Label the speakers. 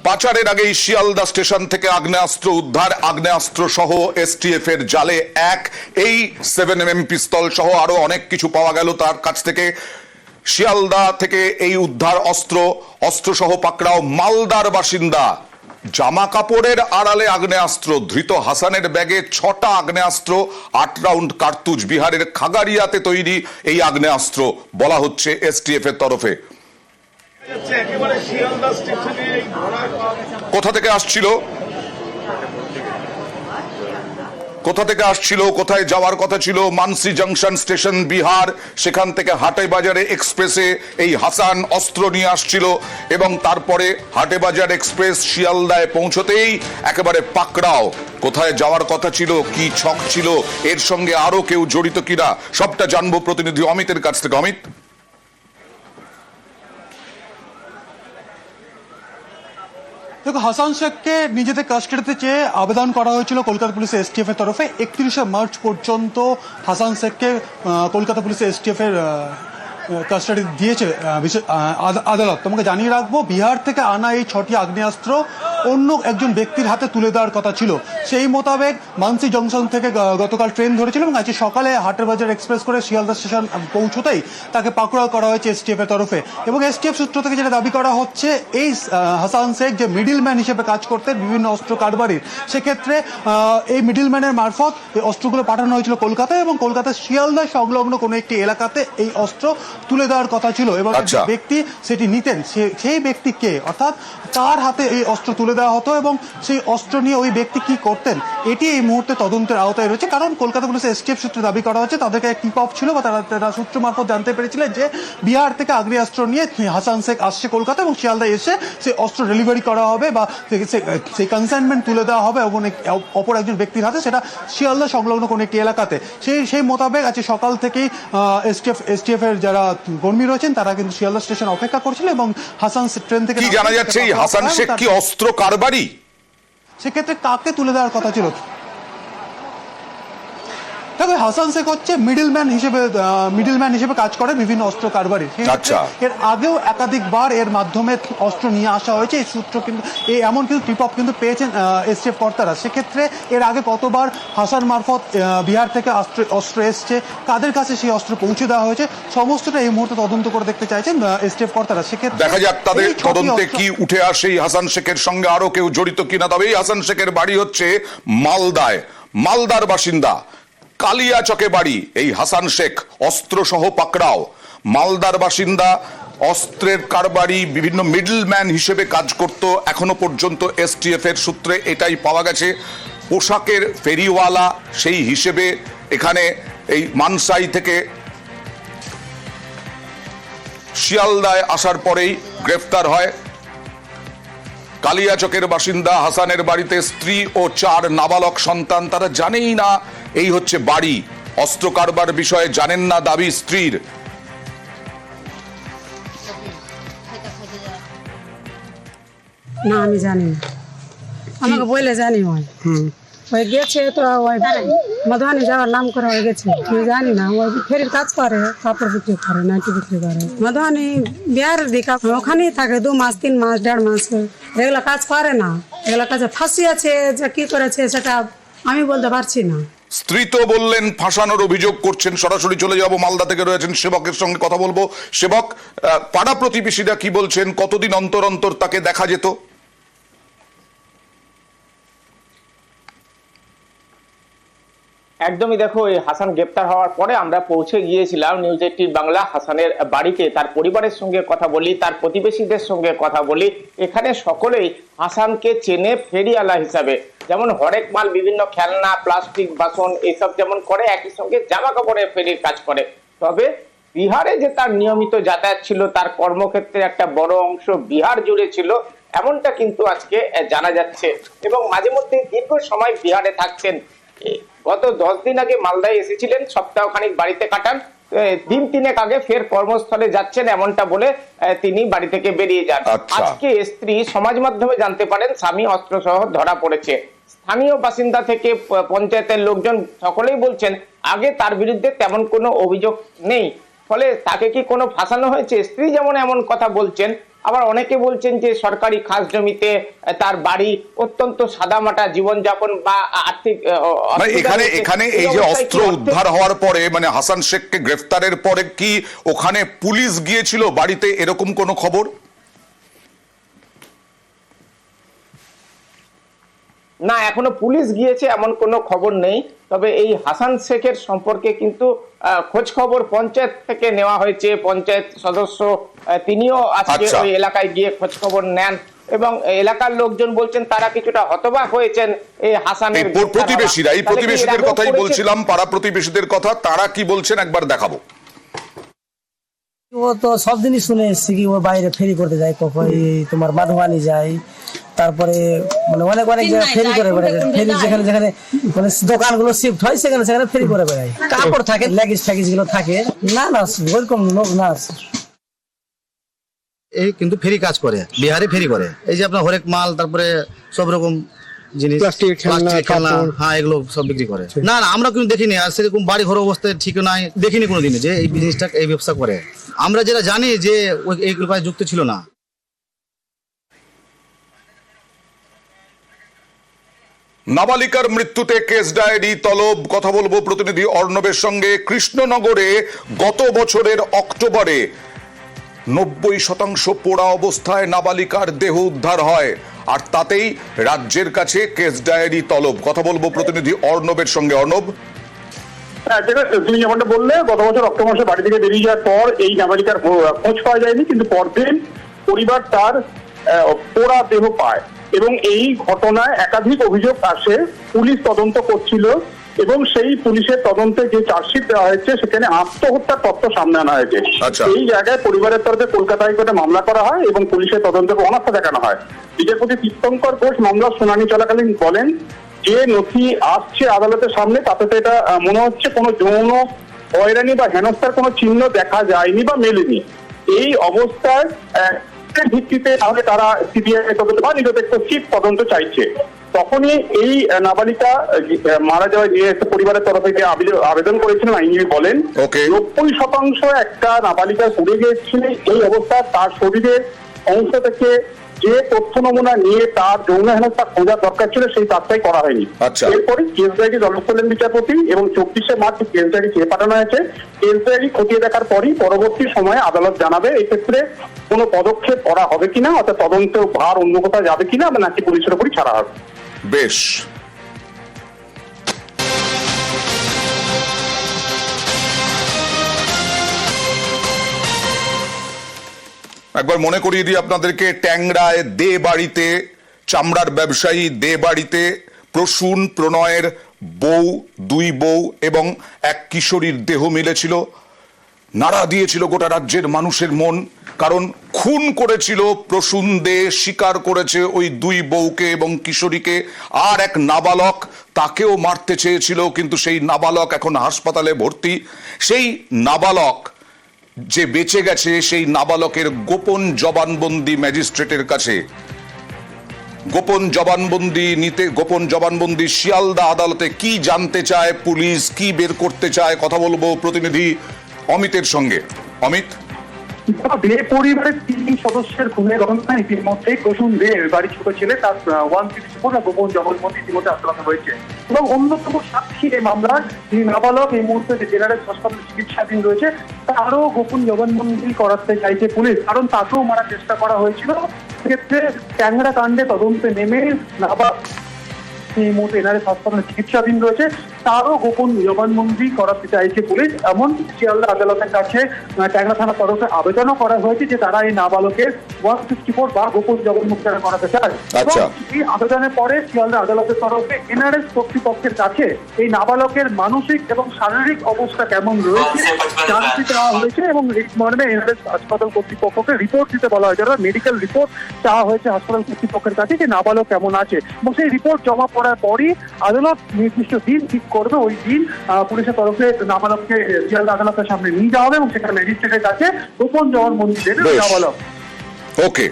Speaker 1: পাচারের আগেই শিয়ালদা স্টেশন থেকে আগ্নেয়াস্ত্র উদ্ধার, আগ্নেয়াস্ত্র সহ এসটিএফ এর জালে এই 7mm পিস্তল সহ আরো অনেক কিছু পাওয়া গেল তার কাছ থেকে। শিয়ালদা থেকে এই উদ্ধার অস্ত্র সহ পাকড়াও মালদার বাসিন্দা। জামা কাপড়ের আড়ালে আগ্নেয়াস্ত্র, ধৃত হাসানের ব্যাগে 6টা আগ্নেয়াস্ত্র, 8 রাউন্ড কার্তুজ। বিহারের খাগারিয়াতে তৈরি এই আগ্নেয়াস্ত্র বলা হচ্ছে এসটিএফ এর তরফে। কোথা থেকে আসছিল, কোথায় যাওয়ার কথা ছিল? মানসি জংশন স্টেশন বিহার, সেখান থেকে হাটে বাজারে এক্সপ্রেসে এই হাসান অস্ত্র নিয়ে আসছিল এবং তারপরে হাটে বাজার এক্সপ্রেস শিয়ালদায় পৌঁছতেই একেবারে পাকড়াও। কোথায় যাওয়ার কথা ছিল, কি ছক ছিল, এর সঙ্গে আরো কেউ জড়িত কিনা, সবটা জানবো প্রতিনিধি অমিতের কাছ থেকে। অমিত,
Speaker 2: দেখো, হাসান শেখকে নিজেদের কাস্টাডিতে চেয়ে আবেদন করা হয়েছিল কলকাতা পুলিশের এসটিএফ এর তরফে। 31শে মার্চ পর্যন্ত হাসান শেখকে কলকাতা পুলিশের এসটিএফ এর কাস্টাডি দিয়েছে আদালত। তোমাকে জানিয়ে রাখবো, বিহার থেকে আনা এই 6টি আগ্নেয়াস্ত্র অন্য একজন ব্যক্তির হাতে তুলে দেওয়ার কথা ছিল। সেই মোতাবেক মানসি জংশন থেকে গতকাল ট্রেন ধরেছিল এবং আজকে সকালে হাটের বাজার এক্সপ্রেস করে শিয়ালদা স্টেশন পৌঁছতেই তাকে পাকড়াও করা হয়েছে এসটিএফ এর তরফে। এবং এসটিএফ সূত্র থেকে যেটা দাবি করা হচ্ছে, এই হাসান শেখ যে মিডিলম্যান হিসেবে কাজ করতেন বিভিন্ন অস্ত্র কারবারির, সেক্ষেত্রে এই মিডিলম্যানের মারফত এই অস্ত্রগুলো পাঠানো হয়েছিল কলকাতায় এবং কলকাতার শিয়ালদা সংলগ্ন কোনো একটি এলাকাতে এই অস্ত্র তুলে দেওয়ার কথা ছিল। এবং যে ব্যক্তি সেটি নিতেন সেই ব্যক্তিকে, অর্থাৎ তার হাতে এই অস্ত্র তুলে দেওয়া হতো এবং সেই অস্ত্র নিয়ে ওই ব্যক্তি কি করতেন এটি এই মুহূর্তে তদন্তের আওতায় রয়েছে। কারণ কলকাতা পুলিশের এসটিএফ সূত্রে দাবি করা হচ্ছে তাদেরকে টিপ অফ ছিল বা তারা সূত্র মারফত জানতে পেরেছিলেন যে বিহার থেকে আগ্নেয়াস্ত্র নিয়ে হাসান শেখ আসছে কলকাতা এবং শিয়ালদায় এসে সেই অস্ত্র ডেলিভারি করা হবে বা সেই কনসাইনমেন্ট তুলে দেওয়া হবে অপর একজন ব্যক্তির হাতে, সেটা শিয়ালদা সংলগ্ন কোনো একটি এলাকাতে। সেই মোতাবেক আজকে সকাল থেকেই এসটিএফ এর যারা কর্মী রয়েছেন তারা কিন্তু শিয়ালদা স্টেশন অপেক্ষা করছিল এবং হাসান ট্রেন থেকে
Speaker 1: কি জানা যাচ্ছে এই হাসান শেখ কি অস্ত্র কারবারি?
Speaker 2: সেক্ষেত্রে কাকে তুলে দেওয়ার কথা ছিল? তবে হাসান শেখ হচ্ছে মিডিলম্যান হিসেবে কাজ করে বিভিন্ন অস্ত্র কারবারি। এর আগেও একাধিকবার এর মাধ্যমে অস্ত্র নিয়ে আসা হয়েছে। এই সূত্র কিন্তু এমন কিন্তু টিপ অফ কিন্তু পেয়েছেন এসটিএফ কর্তারা। সেক্ষেত্রে এর আগে কতবার হাসান মারফত বিহার থেকে অস্ত্র এসছে, কাদের কাছে সেই অস্ত্র পৌঁছে দেওয়া হয়েছে, সমস্তটা এই মুহূর্তে তদন্ত করে দেখতে চাইছেন এসটিএফ কর্তারা। সেক্ষেত্রে
Speaker 1: দেখা যাক তাদের তদন্তে কি উঠে আসে, হাসান শেখের সঙ্গে আরো কেউ জড়িত কিনা। তবে এই হাসান শেখের বাড়ি হচ্ছে মালদায়, মালদার বাসিন্দা। কালিয়াচকে বাড়ি এই হাসান শেখ, অস্ত্র সহ পাকড়াও। মালদার বাসিন্দা, অস্ত্রের কারবারি, বিভিন্ন মিডলম্যান হিসেবে কাজ করত। এখনো পর্যন্ত এসটিএফ এর সূত্রে এটাই পাওয়া গেছে। পোশাকের ফেরিওয়ালা সেই হিসেবে এখানে এই মানসাই থেকে শিয়ালদায় আসার পরেই গ্রেফতার হয়। কালিয়াচকের বাসিন্দা হাসানের বাড়িতে স্ত্রী ও 4 নাবালক সন্তান। তারা জানেই না এই হচ্ছে বাড়ি। অস্ত্র কারবার বিষয়ে জানেন না দাবি স্ত্রীর।
Speaker 3: না, আমি জানি না, আমাকে বলে জানি ওই গেছে তো ওই মধুবানি যাওয়ার নাম করে হয়ে গেছে। আমি জানি না, ওই ফেরির কাজ করে, কাপড় বিক্রি করে, নাইটি বিক্রি করে। মধুবানি বিহারের দিকে ওখানেই থাকে 2 মাস 3 মাস 1.5 মাস। এগুলো কাজ করে না, এগুলো কাজে ফাঁসি আছে, যে কি করেছে সেটা আমি বলতে পারছি না।
Speaker 1: স্ত্রী তো বললেন ফাঁসানোর অভিযোগ করছেন। সরাসরি চলে যাব, মালদা থেকে রয়েছেন সেবকের সঙ্গে কথা বলবো। সেবক, পাড়া প্রতিবেশীরা কি বলছেন? কতদিন অন্তর অন্তর তাকে দেখা যেত?
Speaker 4: একদমই, দেখো, এই হাসান গ্রেপ্তার হওয়ার পরে আমরা পৌঁছে গিয়েছিলাম নিউজ 18 বাংলা হাসানের বাড়িতে। তার পরিবারের সঙ্গে কথা বলি, তার প্রতিবেশীদের সঙ্গে কথা বলি। এখানে সকলেই হাসানকে চেনে ফেরিওয়ালা হিসাবে। যেমন হরেক মাল, বিভিন্ন খেলনা, প্লাস্টিক, বাসন এসব যেমন করে, একই সঙ্গে জামা কাপড়ের ফেরির কাজ করে। তবে বিহারে যে তার নিয়মিত যাতায়াত ছিল, তার কর্মক্ষেত্রে একটা বড় অংশ বিহার জুড়ে ছিল, এমনটা কিন্তু আজকে জানা যাচ্ছে। এবং মাঝে মধ্যে দীর্ঘ সময় বিহারে থাকতেন। গত 10 দিন আগে মালদায় এসেছিলেন, সপ্তাহখানিক বাড়িতে কাটান। দিন 3 আগে ফের কর্মস্থলে যাচ্ছেন এমনটা বলে তিনি বাড়ি থেকে বেরিয়ে যান। আজকে স্ত্রী সমাজ মাধ্যমে জানতে পারেন স্বামী অস্ত্রসহ ধরা পড়েছে। স্থানীয় বাসিন্দা থেকে পঞ্চায়েতের লোকজন সকলেই বলছেন আগে তার বিরুদ্ধে তেমন কোনো অভিযোগ নেই। ফলে তাকে কি কোনো ফাঁসানো হয়েছে? স্ত্রী যেমন এমন কথা বলছেন, আবার অনেকে বলছেন যে সরকারি খাস জমিতে তার বাড়ি, অত্যন্ত সাদামাটা জীবনযাপন বা আর্থিক
Speaker 1: মানে এখানে এই যে অস্ত্র উদ্ধার হওয়ার পরে, মানে হাসান শেখকে গ্রেফতারের পরে কি ওখানে পুলিশ গিয়েছিল বাড়িতে, এরকম কোনো খবর?
Speaker 4: না, এখনো পুলিশ গিয়েছে এমন কোনো খবর নেই। তবে এই হাসান শেখের সম্পর্কে কিন্তু খোঁজ খবর পঞ্চায়েত থেকে নেওয়া হয়েছে। পঞ্চায়েত সদস্য তিনিও আজকে ওই এলাকায় গিয়ে খোঁজ খবর নেন এবং এলাকার লোকজন বলছেন তারা কিছুটা হতবাক হয়েছেন এই হাসানের
Speaker 1: প্রতিবেশীরা। এই প্রতিবেশীদের কথাই বলছিলাম, পাড়া প্রতিবেশীদের কথা, তারা কি বলছেন একবার দেখাবো।
Speaker 5: ও তো সব দিনই শুনে এসছি কি ও বাইরে ফেরি করতে যায়, কখন তোমার মাধবানি যায়, তারপরে মানে অনেক জায়গায় ফেরি করে বেড়ায়। ফেরি যেখানে যেখানে মানে দোকানগুলো শিফট হয় সেখানে সেখানে ফেরি করে বেড়ায়। কাপড় থাকে, লেগিস ফ্যাগিস গুলো থাকে। না ওইরকম লোক না।
Speaker 6: এই কিন্তু ফেরি কাজ করে, বিহারে ফেরি করে। এই যে আপনার হরেক মাল, তারপরে সব রকম জিনিস, প্লাস্টিক খেলনা, হ্যাঁ এগুলো সব বিক্রি করে। না আমরা কিন্তু দেখিনি, আর সেরকম বাড়ি ঘর অবস্থা ঠিক নাই, দেখিনি কোনোদিনই যে এই জিনিসটা, এই ব্যবসা করে। আমরা যেটা জানি যে এইগুলো যুক্ত ছিল না।
Speaker 1: নাবালিকার মৃত্যুতে কেস ডায়েরি তলব, কথা বলবো প্রতিনিধি অর্ণবের সঙ্গে। কৃষ্ণনগরে গত বছরের অক্টোবরে 90% পোড়া অবস্থায় নাবালিকার দেহ উদ্ধার হয়, আর তাতেই রাজ্যের কাছে কেস ডায়েরি তলব। কথা বলবো প্রতিনিধি অর্ণবের সঙ্গে। অর্ণব,
Speaker 7: তুমি যেমনটা বললে, গত বছর অক্টোবর মাসে বাড়ি থেকে বেরিয়ে যাওয়ার পর এই নাবালিকার খোঁজ পাওয়া যায়নি, কিন্তু পরদিন পরিবার তার পোড়া দেহ পায় এবং এই ঘটনায় একাধিক অভিযোগ আসে। পুলিশ তদন্ত করছিল এবং সেই পুলিশের তদন্তে যে চার্জশিট দেওয়া হয়েছে সেখানে আত্মহত্যার তথ্য সামনে আনা হয়েছে। এই জায়গায় পরিবারের তরফে কলকাতা হাইকোর্টে মামলা করা হয় এবং পুলিশের তদন্তের অনাস্থা দেখানো হয়। বিচারপতি তীর্থঙ্কর ঘোষ মামলার শুনানি চলাকালীন বলেন, যে নথি আসছে আদালতের সামনে তাতে তো এটা মনে হচ্ছে কোনো যৌন হয়রানি বা হেনস্থার কোনো চিহ্ন দেখা যায়নি বা মেলেনি। এই অবস্থায় ভিত্তিতে তাহলে তারা সিবিআই তদন্ত বা নিরপেক্ষ চিফ তদন্ত চাইছে। তখনই এই নাবালিকা মারা যাওয়া যে পরিবারের তরফে যে আবেদন করেছিলেন, আইনজীবী বলেন 90% একটা নাবালিকা পুড়ে গিয়েছিল। এই অবস্থায় তার শরীরের অংশ থেকে যে তথ্য নমুনা নিয়ে তার যৌন হেনস্থা খোঁজার দরকার ছিল সেই কাজটাই করা হয়নি। এরপরে কেস ডায়েরি তলব করলেন বিচারপতি এবং 24শে মার্চ কেস ডায়েরি চেয়ে পাঠানো হয়েছে। কেস ডায়েরি খতিয়ে দেখার পরই পরবর্তী সময়ে আদালত জানাবে এক্ষেত্রে কোনো পদক্ষেপ করা হবে কিনা, অর্থাৎ তদন্তের ভার অন্য কোথাও যাবে কিনা, বা নাকি পুলিশের উপরই ছাড়া হবে।
Speaker 1: বেশ, একবার মনে করিয়ে দিই আপনাদেরকে, ট্যাংরায় দে বাড়িতে, চামড়ার ব্যবসায়ী দে বাড়িতে প্রসূন প্রণয়ের বউ, দুই বউ এবং এক কিশোরীর দেহ মিলেছিল। নাড়া দিয়েছিল গোটা রাজ্যের মানুষের মন, কারণ খুন করেছিল প্রসূন দে, স্বীকার করেছে ওই দুই বউকে এবং কিশোরীকে। আর এক নাবালক, তাকেও মারতে চেয়েছিল, কিন্তু সেই নাবালক এখন হাসপাতালে ভর্তি। সেই নাবালক যে বেঁচে গেছে, সেই নাবালকের গোপন জবানবন্দি ম্যাজিস্ট্রেটের কাছে। গোপন জবানবন্দি শিয়ালদা আদালতে কি জানতে চায় পুলিশ, কি বের করতে চায়, কথা বলবো প্রতিনিধি অমিতের সঙ্গে। অমিত,
Speaker 7: দে পরিবারের 3 সদস্যের খুনের ঘটনায় ইতিমধ্যে প্রসূন দে বাড়ি ছোট ছেলে তার 164 গোপন জবানবন্দি ইতিমধ্যে আদালতে হয়েছে এবং অন্যতম সাক্ষী এই মামলার যিনি নাবালক এই মুহূর্তে জেনারেল হাসপাতালে চিকিৎসাধীন রয়েছে, তারও গোপন জবানবন্দি করাতে চাইছে পুলিশ, কারণ তাকেও মারার চেষ্টা করা হয়েছিল। সেক্ষেত্রে ট্যাংরা কাণ্ডে তদন্তে নেমে নাবালক এই মুহূর্তে এনআরএস হাসপাতালে চিকিৎসাধীন রয়েছে, তারও গোপন জবানবন্দি করাতে চাইছে পুলিশ। এমন শিয়ালদা আদালতের কাছে ট্যাংরা থানার তরফে আবেদনও করা হয়েছে যে তারা এই নাবালকের 164 বা গোপন জবানবন্দি করাতে চায়। এই আবেদনের পরে শিয়ালদা আদালতের তরফে এনআরএস কর্তৃপক্ষের কাছে এই নাবালকের মানসিক এবং শারীরিক অবস্থা কেমন রয়েছে জানতে চাওয়া হয়েছে এবং এই মর্মে এনআরএস হাসপাতাল কর্তৃপক্ষকে রিপোর্ট দিতে বলা হয়েছে। মেডিকেল রিপোর্ট চাওয়া হয়েছে হাসপাতাল কর্তৃপক্ষের কাছে যে নাবালক কেমন আছে, এবং সেই রিপোর্ট জমা পড়ার পরই আদালত নির্দিষ্ট দিন ঠিক করবে। ওই দিন পুলিশের তরফে নাবালককে শিয়ালদা আদালতের সামনে নিয়ে যাওয়া হবে এবং সেখানে ম্যাজিস্ট্রেটের কাছে গোপন জবানবন্দি দেবে নাবালক।
Speaker 1: ওকে।